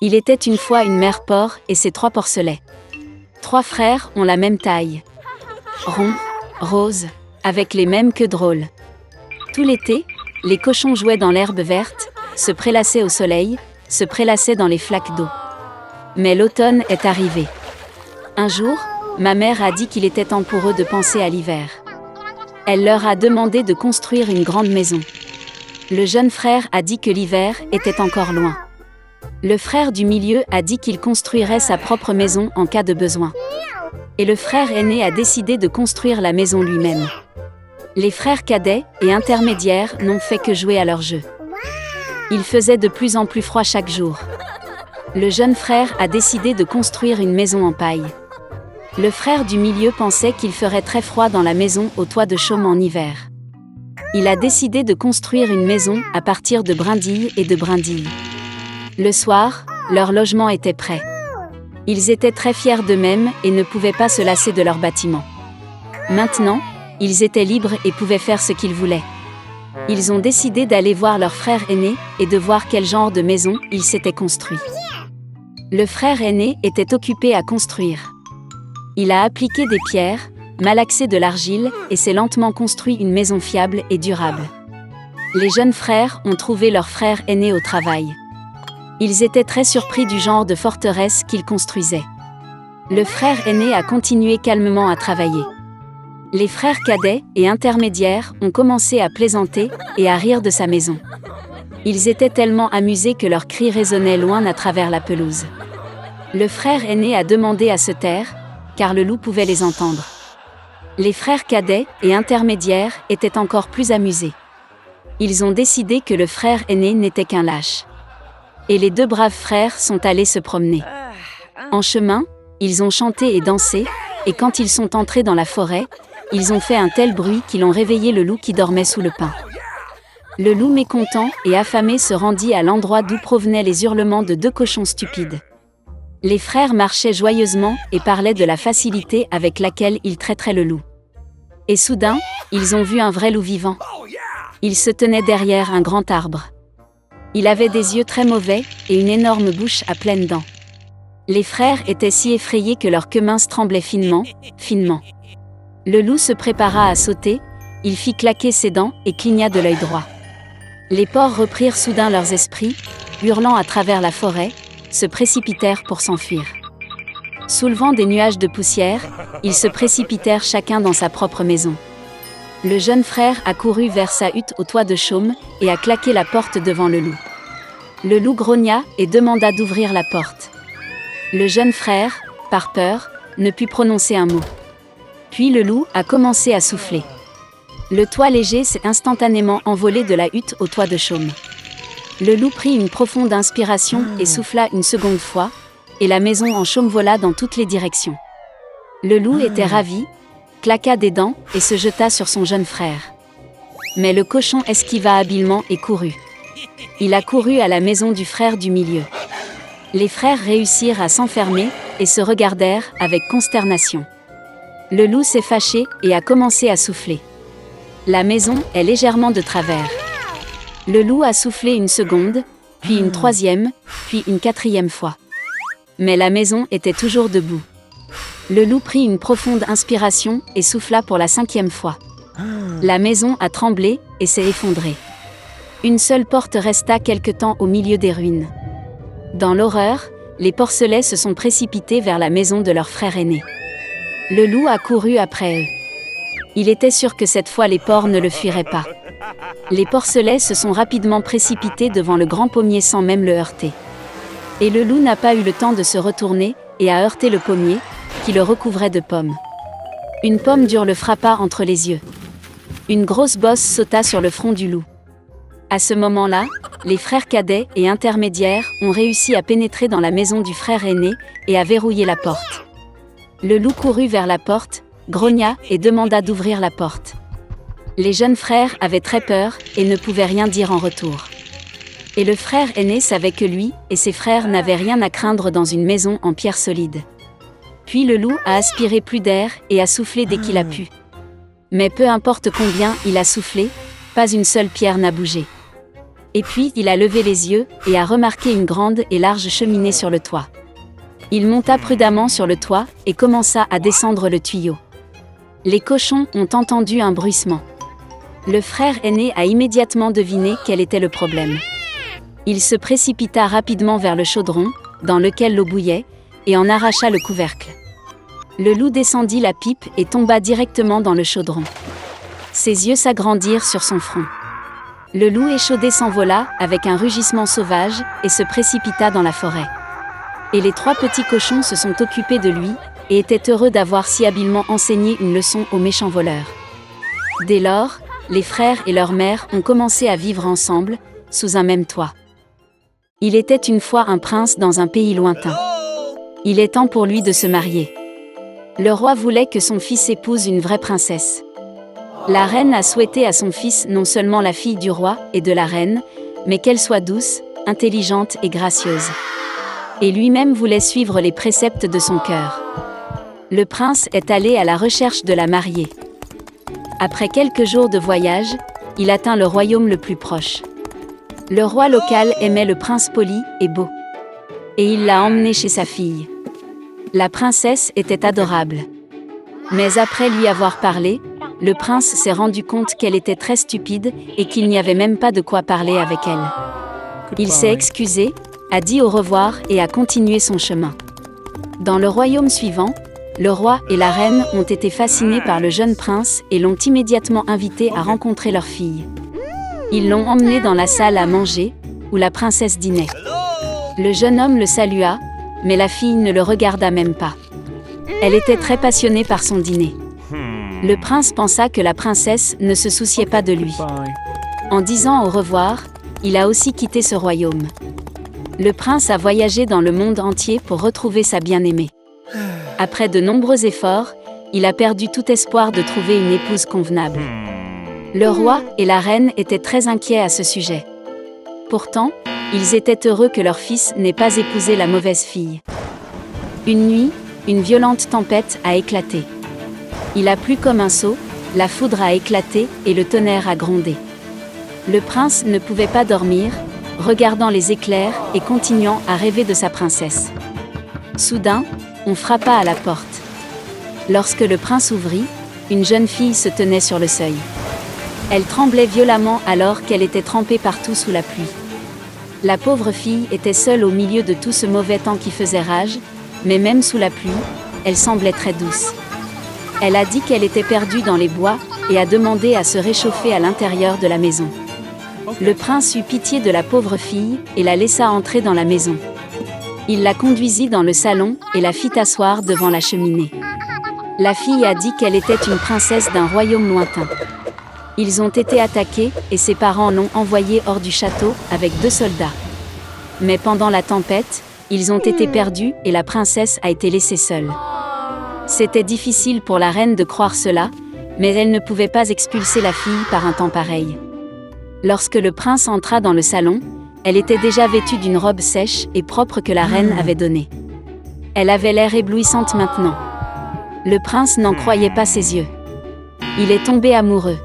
Il était une fois une mère porc et ses 3 porcelets. 3 frères ont la même taille. Ronds, roses, avec les mêmes queues drôles. Tout l'été, les cochons jouaient dans l'herbe verte, se prélassaient au soleil, se prélassaient dans les flaques d'eau. Mais l'automne est arrivé. Un jour, ma mère a dit qu'il était temps pour eux de penser à l'hiver. Elle leur a demandé de construire une grande maison. Le jeune frère a dit que l'hiver était encore loin. Le frère du milieu a dit qu'il construirait sa propre maison en cas de besoin. Et le frère aîné a décidé de construire la maison lui-même. Les frères cadets et intermédiaires n'ont fait que jouer à leur jeu. Il faisait de plus en plus froid chaque jour. Le jeune frère a décidé de construire une maison en paille. Le frère du milieu pensait qu'il ferait très froid dans la maison au toit de chaume en hiver. Il a décidé de construire une maison à partir de brindilles et de brindilles. Le soir, leur logement était prêt. Ils étaient très fiers d'eux-mêmes et ne pouvaient pas se lasser de leur bâtiment. Maintenant, ils étaient libres et pouvaient faire ce qu'ils voulaient. Ils ont décidé d'aller voir leur frère aîné et de voir quel genre de maison il s'était construit. Le frère aîné était occupé à construire. Il a appliqué des pierres, malaxé de l'argile et s'est lentement construit une maison fiable et durable. Les jeunes frères ont trouvé leur frère aîné au travail. Ils étaient très surpris du genre de forteresse qu'il construisait. Le frère aîné a continué calmement à travailler. Les frères cadets et intermédiaires ont commencé à plaisanter et à rire de sa maison. Ils étaient tellement amusés que leurs cris résonnaient loin à travers la pelouse. Le frère aîné a demandé à se taire, car le loup pouvait les entendre. Les frères cadets et intermédiaires étaient encore plus amusés. Ils ont décidé que le frère aîné n'était qu'un lâche. Et les 2 braves frères sont allés se promener. En chemin, ils ont chanté et dansé, et quand ils sont entrés dans la forêt, ils ont fait un tel bruit qu'ils ont réveillé le loup qui dormait sous le pin. Le loup mécontent et affamé se rendit à l'endroit d'où provenaient les hurlements de 2 cochons stupides. Les frères marchaient joyeusement et parlaient de la facilité avec laquelle ils traiteraient le loup. Et soudain, ils ont vu un vrai loup vivant. Il se tenait derrière un grand arbre. Il avait des yeux très mauvais et une énorme bouche à pleines dents. Les frères étaient si effrayés que leurs queues minces tremblaient finement, finement. Le loup se prépara à sauter, il fit claquer ses dents et cligna de l'œil droit. Les porcs reprirent soudain leurs esprits, hurlant à travers la forêt, se précipitèrent pour s'enfuir. Soulevant des nuages de poussière, ils se précipitèrent chacun dans sa propre maison. Le jeune frère a couru vers sa hutte au toit de chaume et a claqué la porte devant le loup. Le loup grogna et demanda d'ouvrir la porte. Le jeune frère, par peur, ne put prononcer un mot. Puis le loup a commencé à souffler. Le toit léger s'est instantanément envolé de la hutte au toit de chaume. Le loup prit une profonde inspiration et souffla une seconde fois, et la maison en chaume vola dans toutes les directions. Le loup était ravi, claqua des dents et se jeta sur son jeune frère. Mais le cochon esquiva habilement et courut. Il a couru à la maison du frère du milieu. Les frères réussirent à s'enfermer et se regardèrent avec consternation. Le loup s'est fâché et a commencé à souffler. La maison est légèrement de travers. Le loup a soufflé une seconde, puis une 3e, puis une 4e fois. Mais la maison était toujours debout. Le loup prit une profonde inspiration et souffla pour la 5e fois. La maison a tremblé et s'est effondrée. Une seule porte resta quelque temps au milieu des ruines. Dans l'horreur, les porcelets se sont précipités vers la maison de leur frère aîné. Le loup a couru après eux. Il était sûr que cette fois les porcs ne le fuiraient pas. Les porcelets se sont rapidement précipités devant le grand pommier sans même le heurter. Et le loup n'a pas eu le temps de se retourner et a heurté le pommier, qui le recouvrait de pommes. Une pomme dure le frappa entre les yeux. Une grosse bosse sauta sur le front du loup. À ce moment-là, les frères cadets et intermédiaires ont réussi à pénétrer dans la maison du frère aîné et à verrouiller la porte. Le loup courut vers la porte, grogna et demanda d'ouvrir la porte. Les jeunes frères avaient très peur et ne pouvaient rien dire en retour. Et le frère aîné savait que lui et ses frères n'avaient rien à craindre dans une maison en pierre solide. Puis le loup a aspiré plus d'air et a soufflé dès qu'il a pu. Mais peu importe combien il a soufflé, pas une seule pierre n'a bougé. Et puis il a levé les yeux et a remarqué une grande et large cheminée sur le toit. Il monta prudemment sur le toit et commença à descendre le tuyau. Les cochons ont entendu un bruissement. Le frère aîné a immédiatement deviné quel était le problème. Il se précipita rapidement vers le chaudron, dans lequel l'eau bouillait, et en arracha le couvercle. Le loup descendit la pipe et tomba directement dans le chaudron. Ses yeux s'agrandirent sur son front. Le loup échaudé s'envola avec un rugissement sauvage et se précipita dans la forêt. Et les 3 petits cochons se sont occupés de lui et étaient heureux d'avoir si habilement enseigné une leçon aux méchants voleurs. Dès lors, les frères et leur mère ont commencé à vivre ensemble, sous un même toit. Il était une fois un prince dans un pays lointain. Il est temps pour lui de se marier. Le roi voulait que son fils épouse une vraie princesse. La reine a souhaité à son fils non seulement la fille du roi et de la reine, mais qu'elle soit douce, intelligente et gracieuse. Et lui-même voulait suivre les préceptes de son cœur. Le prince est allé à la recherche de la mariée. Après quelques jours de voyage, il atteint le royaume le plus proche. Le roi local aimait le prince poli et beau. Et il l'a emmené chez sa fille. La princesse était adorable. Mais après lui avoir parlé, le prince s'est rendu compte qu'elle était très stupide et qu'il n'y avait même pas de quoi parler avec elle. Il s'est excusé, a dit au revoir et a continué son chemin. Dans le royaume suivant, le roi et la reine ont été fascinés par le jeune prince et l'ont immédiatement invité à rencontrer leur fille. Ils l'ont emmené dans la salle à manger, où la princesse dînait. Le jeune homme le salua, mais la fille ne le regarda même pas. Elle était très passionnée par son dîner. Le prince pensa que la princesse ne se souciait pas de lui. En disant au revoir, il a aussi quitté ce royaume. Le prince a voyagé dans le monde entier pour retrouver sa bien-aimée. Après de nombreux efforts, il a perdu tout espoir de trouver une épouse convenable. Le roi et la reine étaient très inquiets à ce sujet. Pourtant, ils étaient heureux que leur fils n'ait pas épousé la mauvaise fille. Une nuit, une violente tempête a éclaté. Il a plu comme un seau, la foudre a éclaté et le tonnerre a grondé. Le prince ne pouvait pas dormir, regardant les éclairs et continuant à rêver de sa princesse. Soudain, on frappa à la porte. Lorsque le prince ouvrit, une jeune fille se tenait sur le seuil. Elle tremblait violemment alors qu'elle était trempée partout sous la pluie. La pauvre fille était seule au milieu de tout ce mauvais temps qui faisait rage, mais même sous la pluie, elle semblait très douce. Elle a dit qu'elle était perdue dans les bois et a demandé à se réchauffer à l'intérieur de la maison. Le prince eut pitié de la pauvre fille et la laissa entrer dans la maison. Il la conduisit dans le salon et la fit asseoir devant la cheminée. La fille a dit qu'elle était une princesse d'un royaume lointain. Ils ont été attaqués et ses parents l'ont envoyée hors du château avec 2 soldats. Mais pendant la tempête, ils ont été perdus et la princesse a été laissée seule. C'était difficile pour la reine de croire cela, mais elle ne pouvait pas expulser la fille par un temps pareil. Lorsque le prince entra dans le salon, elle était déjà vêtue d'une robe sèche et propre que la reine avait donnée. Elle avait l'air éblouissante maintenant. Le prince n'en croyait pas ses yeux. Il est tombé amoureux.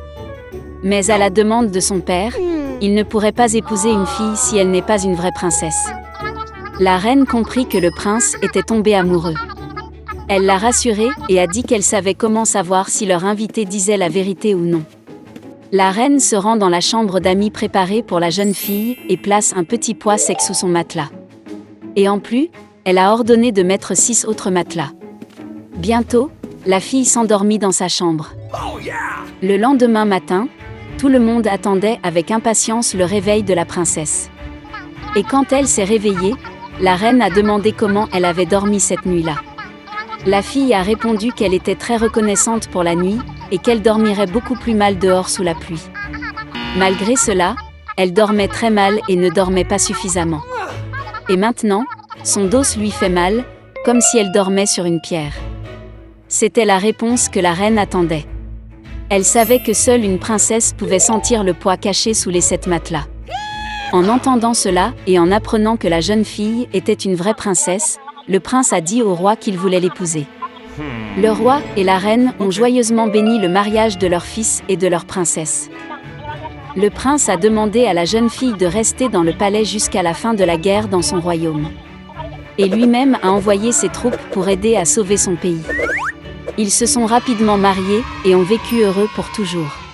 Mais à la demande de son père, il ne pourrait pas épouser une fille si elle n'est pas une vraie princesse. La reine comprit que le prince était tombé amoureux. Elle l'a rassuré et a dit qu'elle savait comment savoir si leur invité disait la vérité ou non. La reine se rend dans la chambre d'amis préparée pour la jeune fille et place un petit poids sec sous son matelas. Et en plus, elle a ordonné de mettre 6 autres matelas. Bientôt, la fille s'endormit dans sa chambre. Le lendemain matin, tout le monde attendait avec impatience le réveil de la princesse. Et quand elle s'est réveillée, la reine a demandé comment elle avait dormi cette nuit-là. La fille a répondu qu'elle était très reconnaissante pour la nuit et qu'elle dormirait beaucoup plus mal dehors sous la pluie. Malgré cela, elle dormait très mal et ne dormait pas suffisamment. Et maintenant, son dos lui fait mal, comme si elle dormait sur une pierre. C'était la réponse que la reine attendait. Elle savait que seule une princesse pouvait sentir le poids caché sous les 7 matelas. En entendant cela et en apprenant que la jeune fille était une vraie princesse, le prince a dit au roi qu'il voulait l'épouser. Le roi et la reine ont joyeusement béni le mariage de leur fils et de leur princesse. Le prince a demandé à la jeune fille de rester dans le palais jusqu'à la fin de la guerre dans son royaume. Et lui-même a envoyé ses troupes pour aider à sauver son pays. Ils se sont rapidement mariés et ont vécu heureux pour toujours.